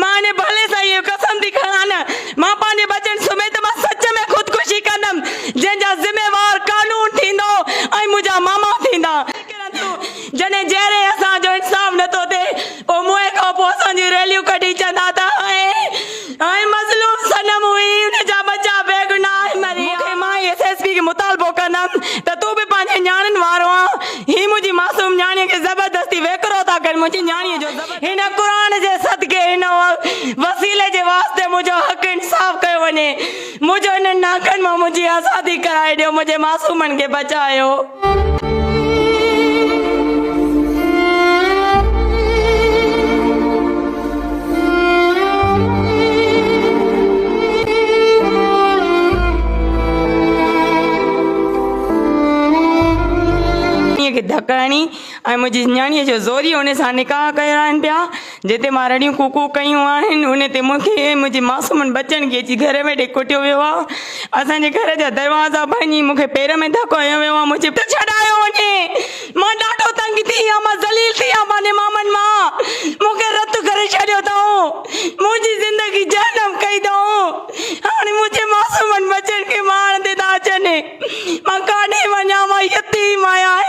मां ने भले सा ये कसम थी खणा न मां पंहिंजे बचन समेत मां सच में खुदकुशी कंदम जंहिंजा जिम्मेवार कानून थींदो ऐं मुंहिंजा मामा थींदा जॾहिं जहिड़े असांजो इंसाफ़ नथो थिए पोइ मुंहुं खां पोइ असांजी रैलियूं कढी चवंदा था ऐं मज़लूम सनम हुई हुनजा बचा बेगुनाह मरी मूंखे मां एसएसपी खे मुतालबो कंदमि त तूं बि पंहिंजे न्याणियुनि वारो आहे हीअ मुंहिंजी मासूम न्याणीअ खे ज़बरदस्ती वेकिरो था कनि मुंहिंजी न्याणीअ जो हिन क़ुर जे सदके हिन वसीले जे वास्ते मुंहिंजो हक़ इंसाफ़ कयो वञे मुंहिंजो हिननि नाकनि मां मुंहिंजी आज़ादी कराए ॾियो मुंहिंजे मासूमनि खे बचायो। खे धकणी ऐं मुंहिंजी न्याणीअ जो ज़ोरी हुन सां निकाह कया आहिनि पिया जिते मां रड़ियूं कूकू कयूं आहिनि हुन ते मूंखे मुंहिंजे मासूमनि बचनि खे अची घर में ॾे कुटियो वियो आहे असांजे घर जा दरवाज़ा भञी मूंखे पेर में धको हयो वियो आहे मुंहिंजे छॾायो वञे मां ॾाढो तंग थी आहियां मां ज़लील थी आहियां पंहिंजे मामनि मां मूंखे रद्द करे छॾियो अथऊं मुंहिंजी ज़िंदगी जहनम कई अथऊं हाणे मुंहिंजे मासूमनि बचनि खे मारण ते था अचनि मां काॾे वञा मां यतीम आहियां